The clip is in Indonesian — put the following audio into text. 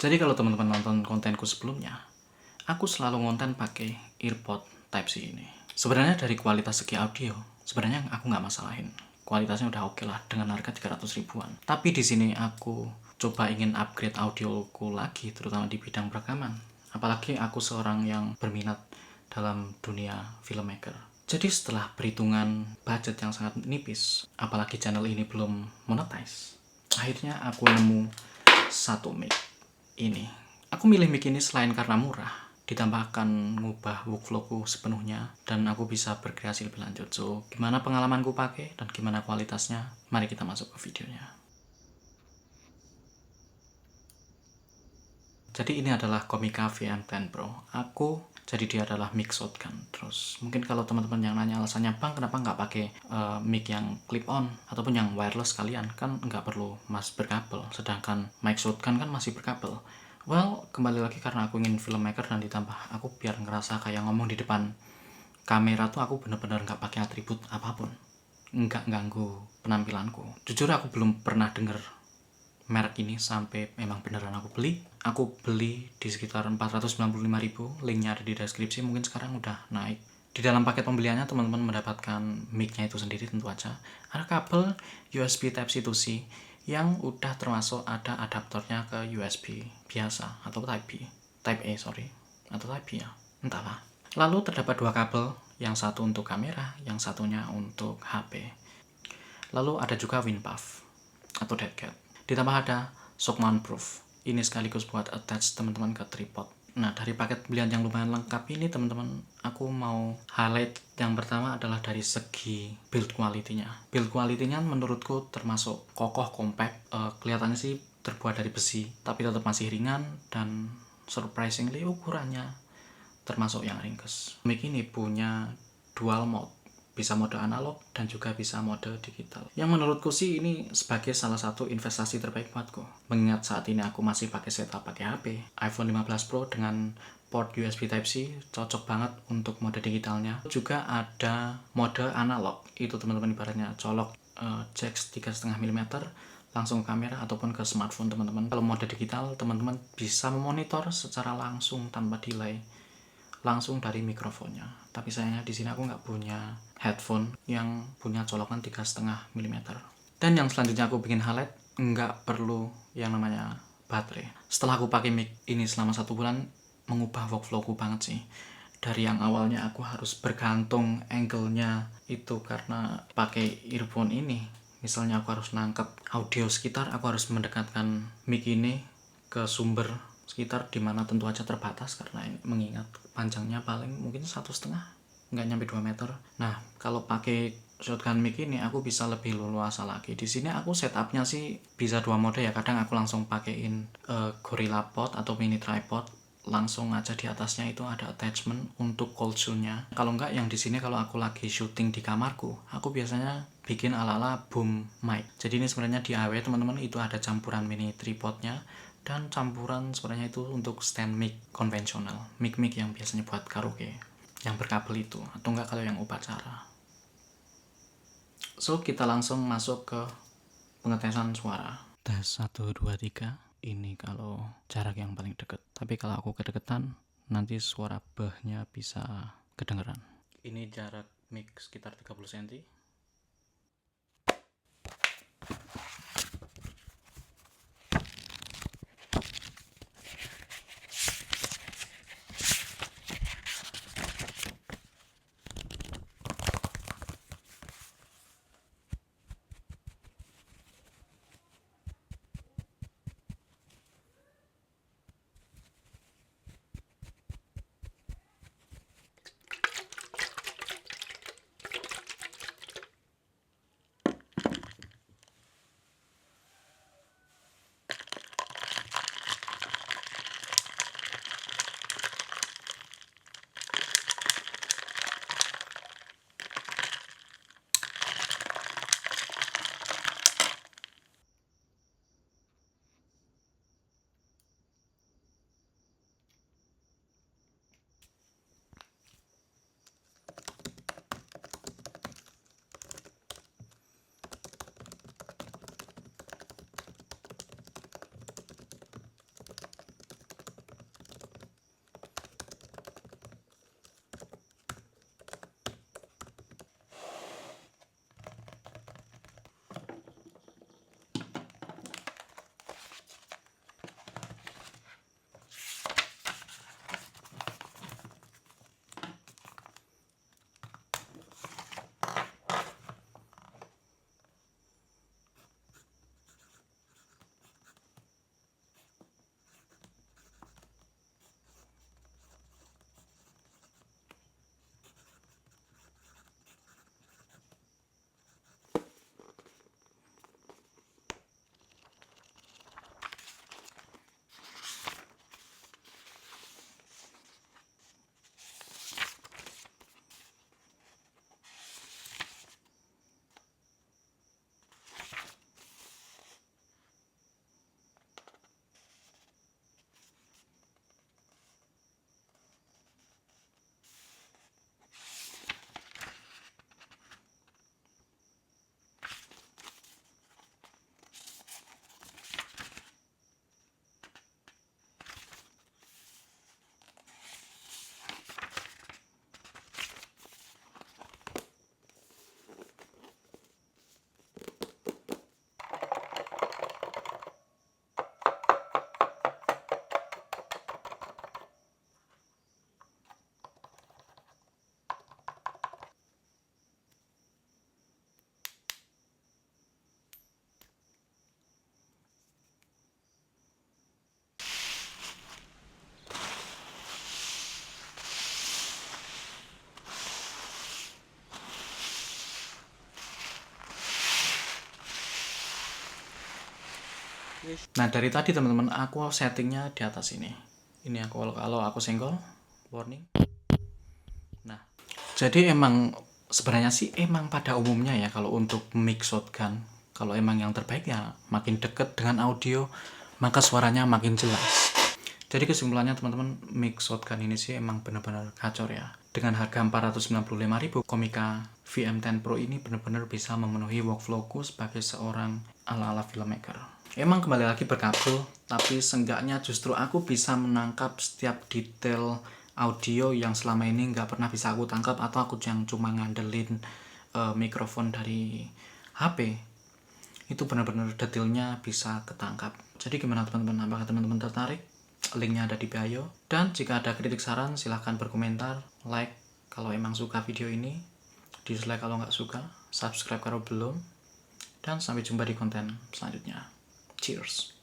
Jadi kalau teman-teman nonton kontenku sebelumnya, aku selalu ngonten pakai earpod Type-C ini. Sebenarnya dari kualitas segi audio, sebenarnya aku nggak masalahin. Kualitasnya udah oke lah dengan harga 300 ribuan. Tapi di sini aku coba ingin upgrade audioku lagi, terutama di bidang perekaman. Apalagi aku seorang yang berminat dalam dunia filmmaker. Jadi setelah perhitungan budget yang sangat nipis, apalagi channel ini belum monetize, akhirnya aku nemu satu mic ini. Aku milih mic ini selain karena murah, ditambahkan ngubah workflowku sepenuhnya, dan aku bisa berkreasi lebih lanjut. So, gimana pengalamanku pakai dan gimana kualitasnya? Mari kita masuk ke videonya. Jadi ini adalah Comica VM10 Pro. Jadi dia adalah mic shotgun. Terus mungkin kalau teman-teman yang nanya alasannya, bang kenapa nggak pakai mic yang clip on ataupun yang wireless kalian, kan nggak perlu berkabel, sedangkan mic shotgun kan masih berkabel. Well, kembali lagi karena aku ingin filmmaker dan ditambah aku biar ngerasa kayak ngomong di depan kamera tuh aku bener-bener nggak pakai atribut apapun, nggak ganggu penampilanku. Jujur aku belum pernah denger merek ini sampai memang beneran aku beli. Aku beli di sekitar 495.000, linknya ada di deskripsi, mungkin sekarang udah naik. Di dalam paket pembeliannya teman-teman mendapatkan mic-nya itu sendiri tentu aja. Ada kabel USB Type-C to C yang udah termasuk ada adaptornya ke USB biasa atau Type A atau Type B ya, entahlah. Lalu terdapat dua kabel, yang satu untuk kamera, yang satunya untuk HP. Lalu ada juga WinPath atau deadcat. Ditambah ada shock mount proof. Ini sekaligus buat attach teman-teman ke tripod. Nah, dari paket pembelian yang lumayan lengkap ini teman-teman, aku mau highlight yang pertama adalah dari segi build quality-nya. Build quality-nya menurutku termasuk kokoh, compact. Kelihatannya sih terbuat dari besi, tapi tetap masih ringan dan surprisingly ukurannya termasuk yang ringkes. Mic ini punya dual mode, bisa mode analog dan juga bisa mode digital. Yang menurutku sih ini sebagai salah satu investasi terbaik buatku. Mengingat saat ini aku masih pakai setup pakai HP iPhone 15 Pro dengan port USB Type-C, cocok banget untuk mode digitalnya. Juga ada mode analog, itu teman-teman ibaratnya colok jack 3,5 mm langsung ke kamera ataupun ke smartphone teman-teman. Kalau mode digital teman-teman bisa memonitor secara langsung tanpa delay, langsung dari mikrofonnya. Tapi sayangnya di sini aku nggak punya headphone yang punya colokan 3,5 mm. Dan yang selanjutnya aku bikin highlight, nggak perlu yang namanya baterai. Setelah aku pakai mic ini selama 1 bulan, mengubah workflowku banget sih. Dari yang awalnya aku harus bergantung angle-nya itu karena pakai earphone ini, misalnya aku harus nangkep audio sekitar, aku harus mendekatkan mic ini ke sumber sekitar, dimana tentu aja terbatas karena ini mengingat panjangnya paling mungkin 1,5, nggak nyampe 2 meter. Nah, kalau pakai shotgun mic ini aku bisa lebih leluasa lagi. Di sini aku setupnya sih bisa 2 mode ya. Kadang aku langsung pakein Gorilla Pod atau mini tripod, langsung aja di atasnya itu ada attachment untuk cold zone-nya. Kalau enggak, yang di sini kalau aku lagi syuting di kamarku, aku biasanya bikin ala-ala boom mic. Jadi ini sebenarnya DIY teman-teman, itu ada campuran mini tripodnya dan campuran sebenarnya itu untuk stand mic konvensional, mic yang biasanya buat karaoke, yang berkabel itu, atau enggak kalau yang upacara. So, kita langsung masuk ke pengetesan suara. Tes 1, 2, 3. Ini kalau jarak yang paling dekat. Tapi kalau aku kedeketan, nanti suara behnya bisa kedengeran. Ini jarak mic sekitar 30 cm. Nah dari tadi teman-teman aku settingnya di atas ini. Ini aku kalau aku senggol warning. Nah jadi emang sebenarnya sih emang pada umumnya ya kalau untuk mic shotgun, kalau emang yang terbaik ya makin deket dengan audio maka suaranya makin jelas. Jadi kesimpulannya teman-teman, mic shotgun ini sih emang benar-benar gacor ya. Dengan harga 495.000, Komika VM10 Pro ini benar-benar bisa memenuhi workflowku sebagai seorang ala-ala filmmaker. Emang kembali lagi berkabel, tapi seenggaknya justru aku bisa menangkap setiap detail audio yang selama ini nggak pernah bisa aku tangkap, atau aku yang cuma ngandelin mikrofon dari HP. Itu benar-benar detailnya bisa ketangkap. Jadi gimana teman-teman, apakah teman-teman tertarik? Linknya ada di bio. Dan jika ada kritik saran silahkan berkomentar, like kalau emang suka video ini, dislike kalau nggak suka, subscribe kalau belum, dan sampai jumpa di konten selanjutnya. Cheers.